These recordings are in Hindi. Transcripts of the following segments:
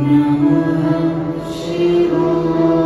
Namah Shivaya.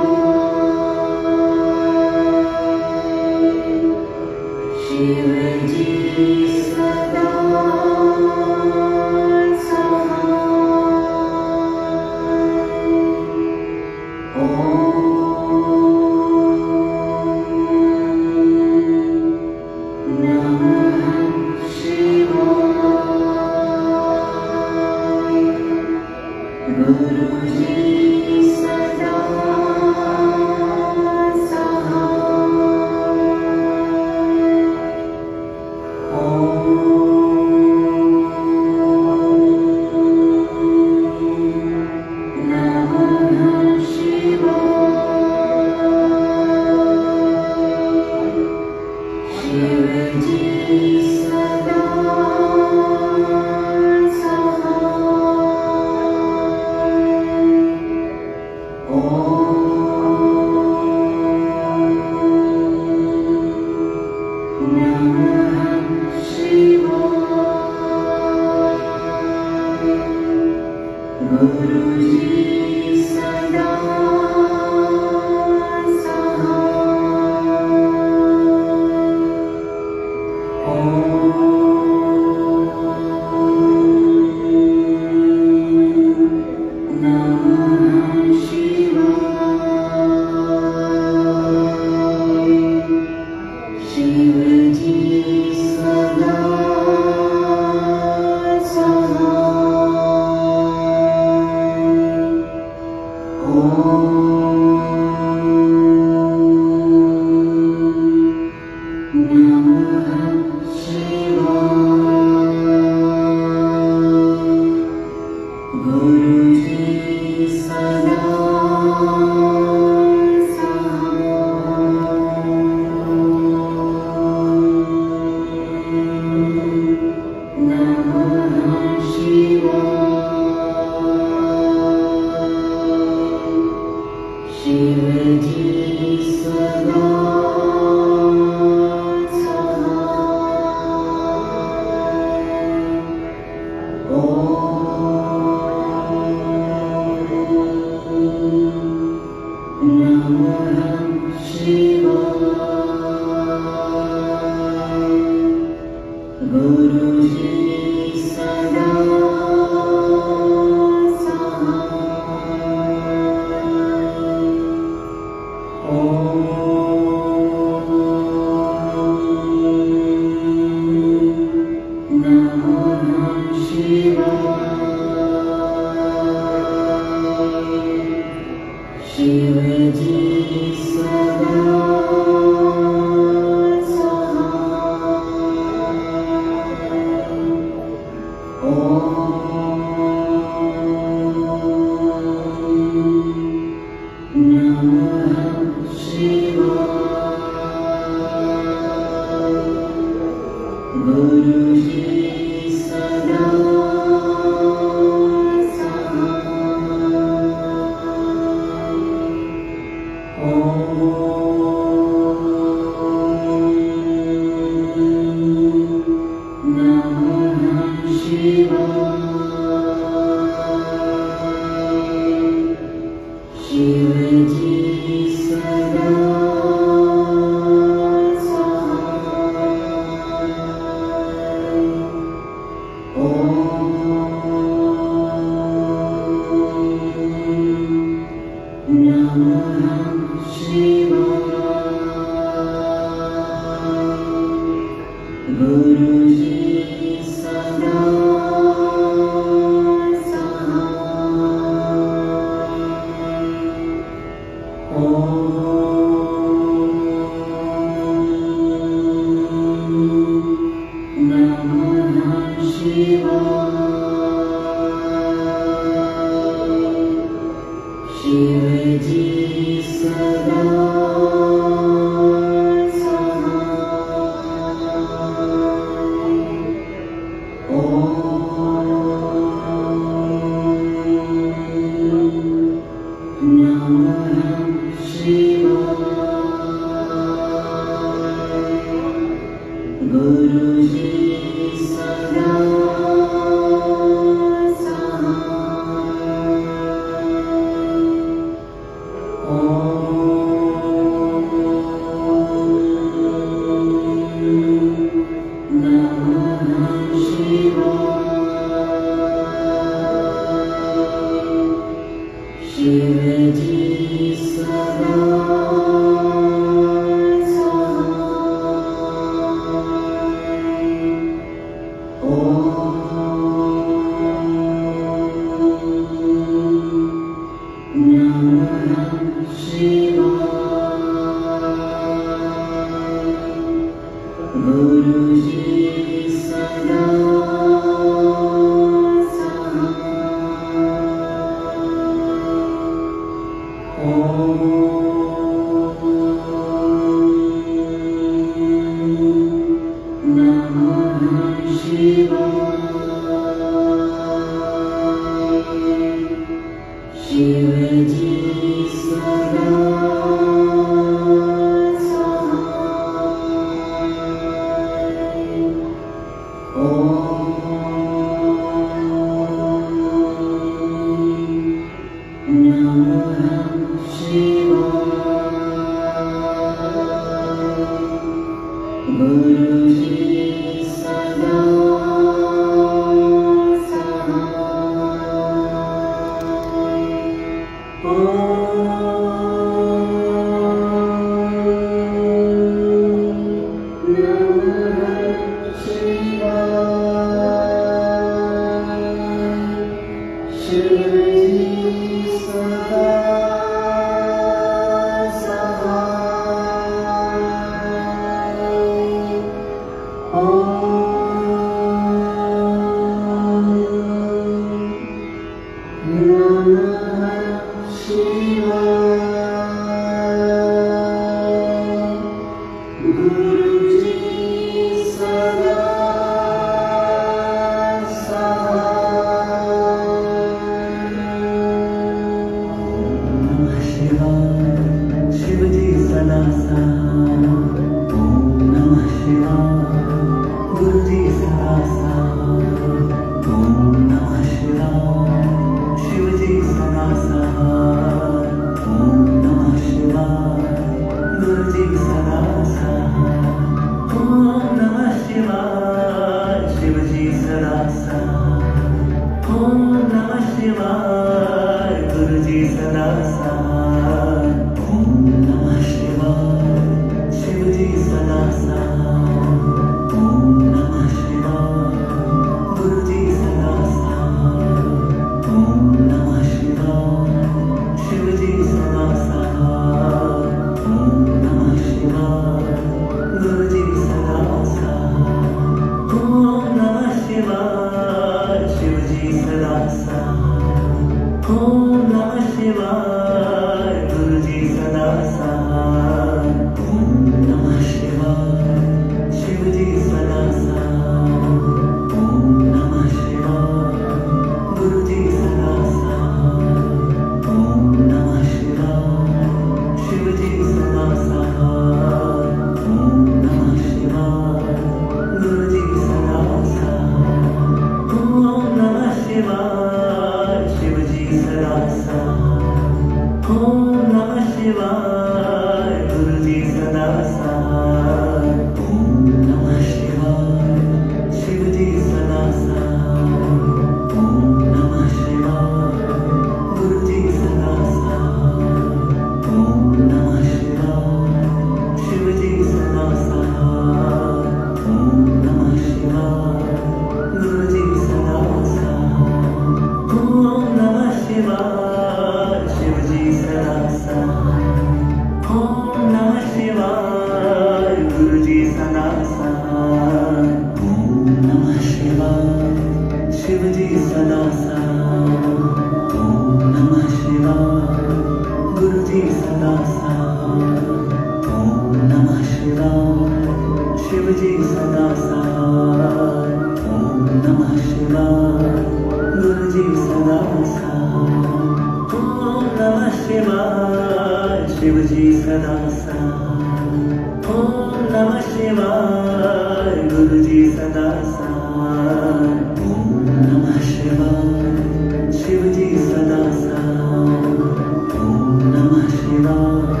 सदा साथ। ओम नमः शिवाय गुरु जी सदा साथ। ओम नमः शिवाय शिव जी सदा साथ। ओम नमः शिवाय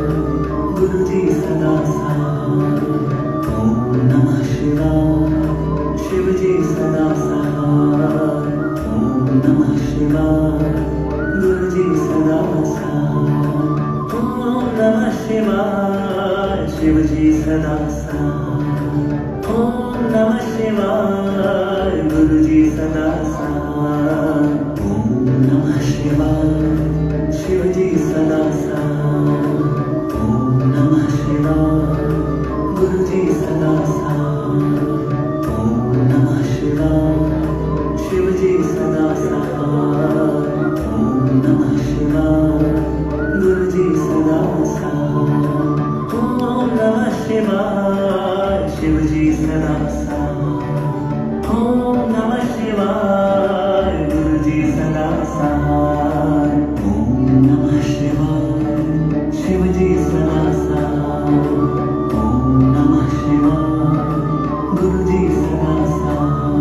गुरु जी सदा साथ। ओम नमः शिवाय शिव जी सदा साथ। ओम नमः शिवाय गुरु जी सदा साथ। ओम नमः शिवाय शिव जी सदा साथ। ओम नमः शिवाय गुरु जी सदा साथ। ओम नमः शिवाय शिव जी सदा साथ। ओम नमः शिवाय गुरु जी सदा साथ। ओम नमः शिवाय शिव जी सदा साथ। ओम नमः शिवाय गुरु जी सदा साथ। ओम नमः शिवाय शिव जी सदा साथ। ओम नमः शिवाय गुरु जी सदा साथ। ओम नमः शिवाय शिव जी सदा साथ। ओम नमः शिवाय गुरु जी सदा साथ।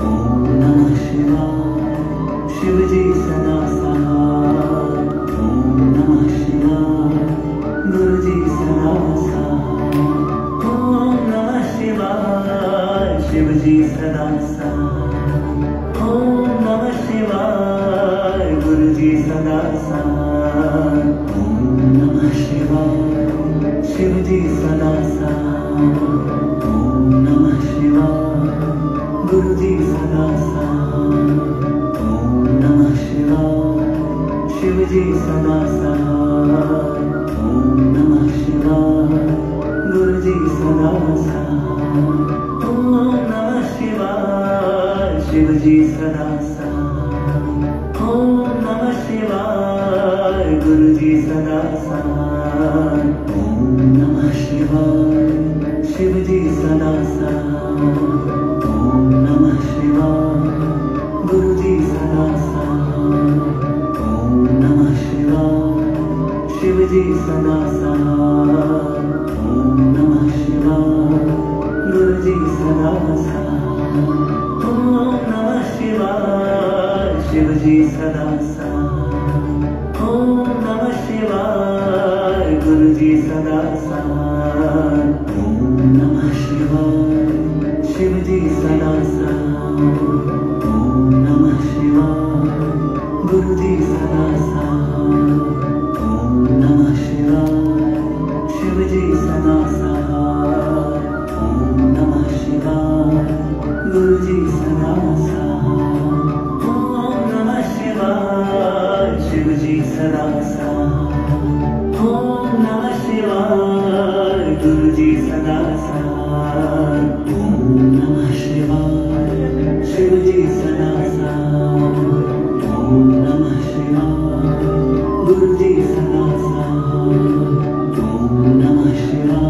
ओम नमः शिवाय शिव जी सदा साथ। ओम नमः शिवाय गुरु जी सदा साथ। ओम नमः शिवाय शिव जी सदा साथ। ओम नमः शिवाय गुरु जी सदा साथ। ओम नमः शिवाय शिव जी सदा साथ। ओम नमः शिवाय गुरु जी सदा साथ। ओम नमः शिवाय शिव जी सदा साथ। ओम नमः शिवाय गुरु जी सदा साथ। ओम नमः शिवाय शिव जी सदा साथ। ओम नमः शिवाय गुरु जी सदा साथ। ओम नमः शिवाय शिव जी सदा साथ। ओम नमः शिवाय गुरु जी सदा साथ। ओम नमः शिवाय शिव जी सदा साथ। ओम नमः शिवाय गुरु जी सदा साथ। ओम नमः शिवाय शिव जी सदा साथ। ओम नमः शिवाय गुरु जी सदा साथ। ओम नमः शिवाय शिव जी सदा साथ। ओम नमः शिवाय गुरु जी सदा साथ। ओम नमः शिवाय शिव जी सदा साथ। ओम नमः शिवाय गुरु जी सदा साथ। ओम नमः शिवाय शिव जी सदा साथ। ओम नमः शिवाय गुरु जी सदा साथ। ओम नमः शिवाय शिव जी सदा साथ। ओम नमः शिवाय गुरु जी सदा साथ। ओम नमः शिवाय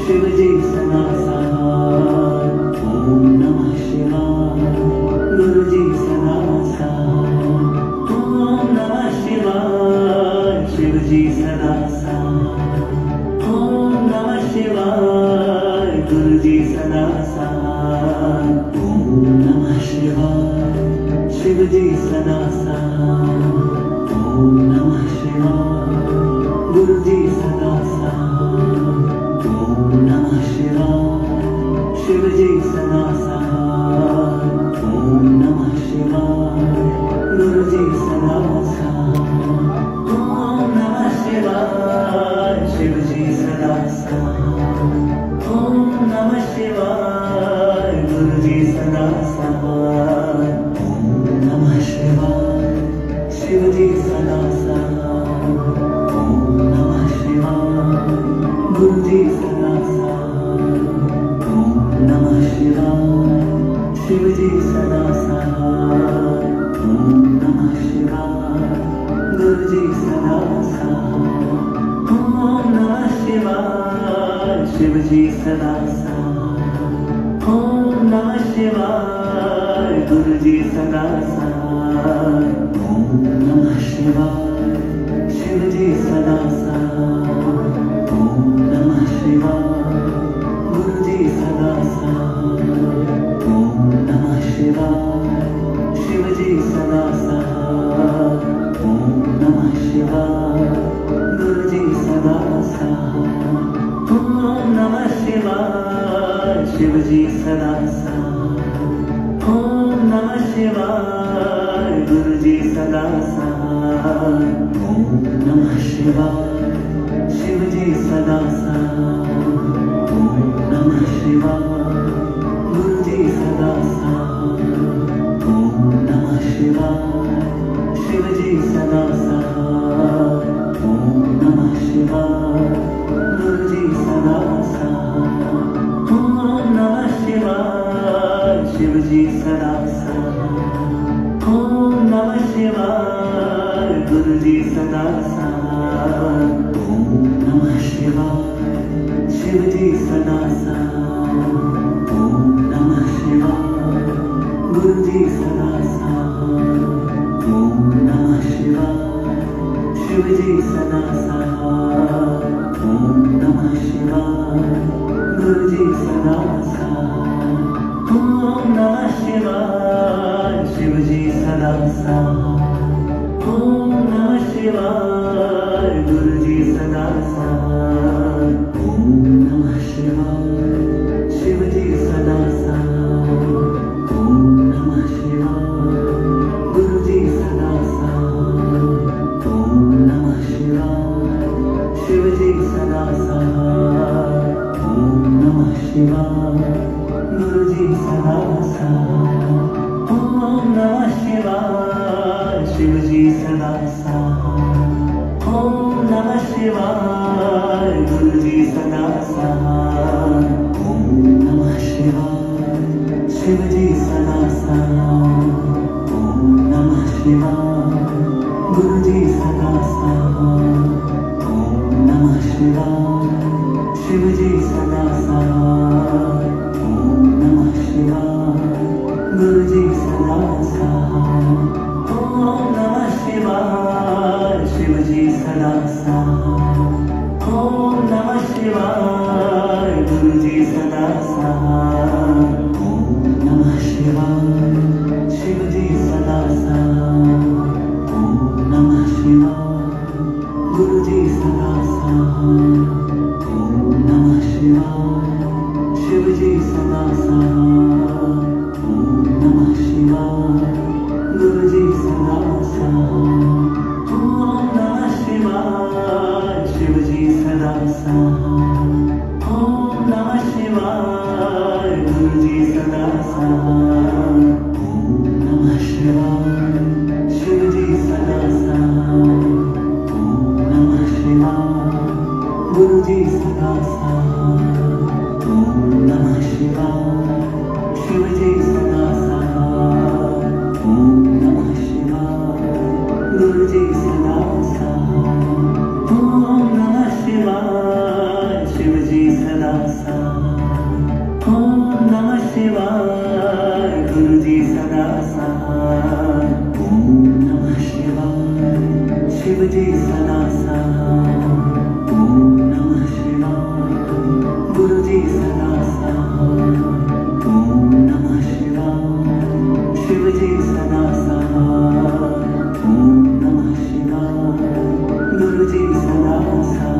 शिव जी सदा साथ। ओम नमः शिवाय गुरु जी सदा साथ। ओम नमः शिवाय शिव जी सदा साथ। ओम नमः शिवाय गुरु जी सदा साथ। ओम नमः शिवाय शिव जी सदा साथ। ओम नमः शिवाय गुरु जी सदा साथ। ओम नमः शिवाय शिव जी सदा साथ। ओम नमः शिवाय गुरु जी सदा साथ। ओम नमः शिवाय शिव जी सदा साथ। ओम नमः शिवाय गुरु जी सदा साथ। ओम नमः शिवाय शिव जी सदा साथ। ओम नमः शिवाय गुरु जी सदा साथ। ओम नमः शिवाय शिव जी सदा साथ। ओम नमः शिवाय गुरु जी सदा साथ। ओम नमः शिवाय शिव जी सदा साथ। ओम नमः शिवाय गुरु जी सदा साथ। ओम नमः शिवाय शिव जी सदा साथ। शिव जी सदा साथ। ओम नमः शिवाय गुरु जी सदा साथ। ओम नमः शिवाय शिव जी सदा साथ। ओम नमः शिवाय गुरु जी सदा साथ। ओम नमः शिवाय शिव जी सदा साथ। ओम नमः शिवाय गुरु जी सदा साथ। ओम नमः शिवाय शिव जी सदा साथ। ओम नमः शिवाय गुरु जी सदा साथ। ओम नमः शिवाय शिव जी सदा साथ। ओम नमः शिवाय गुरु जी सदा साथ। ओम नमः शिवाय शिव जी सदा साथ। ओम नमः शिवाय गुरु जी सदा साथ। ओम नमः शिवाय शिव जी सदा साथ। ओम नमः शिवाय गुरु जी सदा साथ। ओम नमः शिवाय शिव जी सदा साथ। ओम नमः शिवाय गुरु जी सदा साथ। ओम नमः शिवाय शिव जी सदा साथ। ओम नमः शिवाय गुरु जी सदा साथ। ओम नमः शिवाय शिव जी सदा साथ। ओम नमः शिवाय गुरु जी सदा साथ। ओम नमः शिवाय शिव जी सदा साथ। ओम नमः शिवाय गुरु जी सदा साथ। ओम नमः शिवाय शिव जी सदा साथ। ओम नमः शिवाय गुरु जी सदा साथ। ओम नमः शिवाय शिव जी सदा साथ। ओम नमः शिवाय गुरु जी सदा साथ। ओम नमः शिवाय शिव जी सदा साथ। ओम नमः शिवाय गुरु जी सदा साथ। ओम नमः शिवाय शिव जी सदा साथ। ओम नमः शिवाय गुरु जी सदा साथ। ओम नमः शिवाय शिव जी सदा साथ। ओम नमः शिवाय गुरु जी सदा साथ। ओम नमः शिवाय शिव जी सदा साथ। ओम नमः शिवाय गुरु जी सदा साथ। ओम नमः शिवाय शिव जी सदा साथ। ओम नमः शिवाय गुरु जी सदा साथ। ओम नमः शिवाय शिव जी सदा साथ। ओम नमः शिवाय गुरु जी सदा साथ। ओम नमः शिवाय शिव जी सदा साथ। ओम नमः शिवाय गुरु जी सदा साथ। ओम नमः शिवाय शिव जी सदा साथ। ओम नमः शिवाय गुरु जी सदा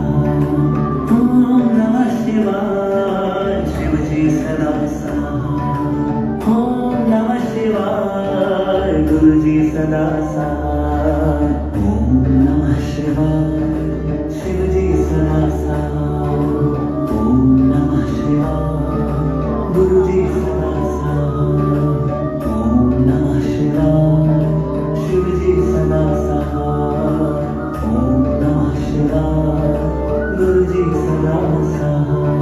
साथ। ओम नमः शिवाय शिव जी सदा साथ। ओम नमः शिवाय गुरु जी सदा साथ। ओम नमः शिवाय शिव जी सदा साथ। ओम नमः शिवाय गुरु जी सदा साथ। ओम नमः शिवाय शिव जी सदा साथ। ओम नमः शिवाय गुरु जी सदा साथ।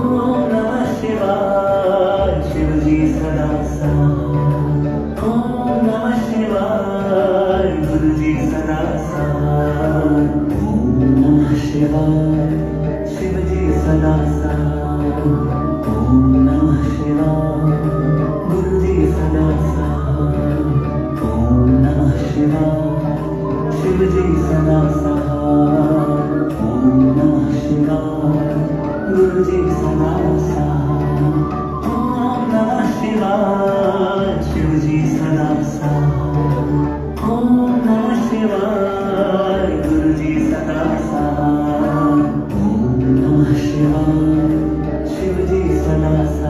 ओम नमः शिवाय शिव जी सदा साथ। ओम नमः शिवाय गुरु जी सदा साथ। ओम नमः शिवाय शिव जी सदा साथ। ओम नमः शिवाय गुरु जी सदा साथ। ओम नमः शिवाय शिव जी सदा साथ। ओम नमः शिवाय गुरु जी सदा साथ। ओम नमः शिवाय शिव जी सदा साथ। ओम नमः शिवाय गुरु जी सदा साथ। ओम नमः शिवाय शिव जी सदा साथ।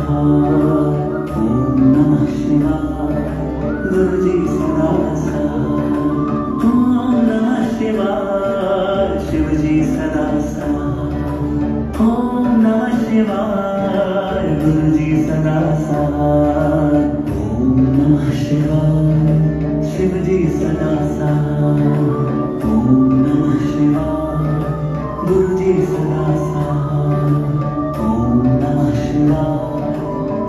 सहाय ओम नमः शिवाय गुरु जी सदा सहाय ओम नमः शिवाय शिव जी सदा सहाय ओम नमः शिवाय गुरु जी सदा सहाय ओम नमः शिवाय शिव जी सदा सहाय ओम नमः शिवाय गुरु जी सदा सहाय ओम नमः शिवाय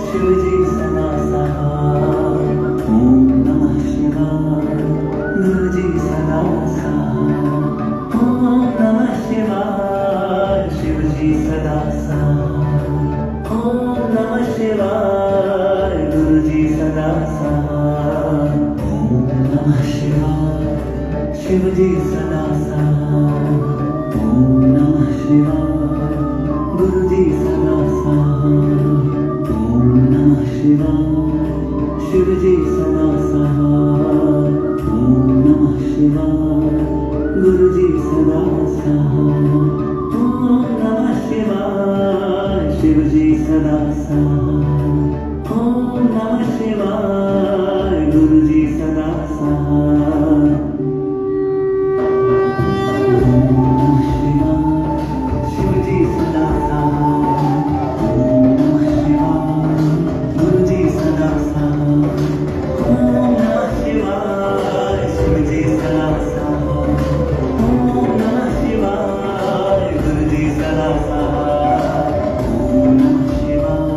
शिव जी सदा सहाय ओम नमः शिवाय गुरु जी सदा सहाय ओम नमः शिवाय शिव जी सदा सहाय ओम नमः शिवाय गुरु जी सदा सहाय ओम नमः शिवाय शिव जी सदा सहाय ओम नमः शिवाय गुरु जी सदा सहाय ओम नमः शिवाय शिव जी सदा सहाय ओम नमः शिवाय गुरु जी सदा सहाय ओम नमः शिवाय शिव जी सदा सहाय ओम नमः शिवाय गुरु जी सदा सहाय ओम नमः शिवाय शिव जी सदा सहाय ओम नमः शिवाय गुरु जी सदा सहाय ओम नमः शिवाय शिव जी सदा सहाय ओम नमः शिवाय गुरु जी सदा सहाय ओम नमः शिवाय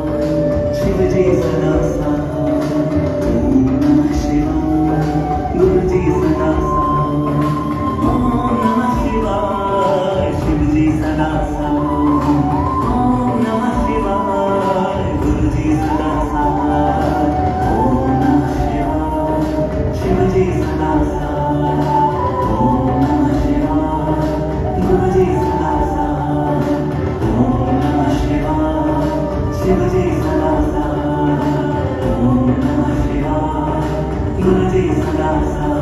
शिव जी सदा सहाय ओम नमः शिवाय गुरु जी सदा सहाय ओम नमः शिवाय शिव जी सदा सहाय ओम नमः शिवाय गुरु जी सदा सहाय ओम नमः शिवाय शिव जी सदा सहाय ओम नमः शिवाय गुरु जी सदा सहाय ओम नमः शिवाय शिव जी सदा सहाय ओम नमः शिवाय गुरु जी सदा सहाय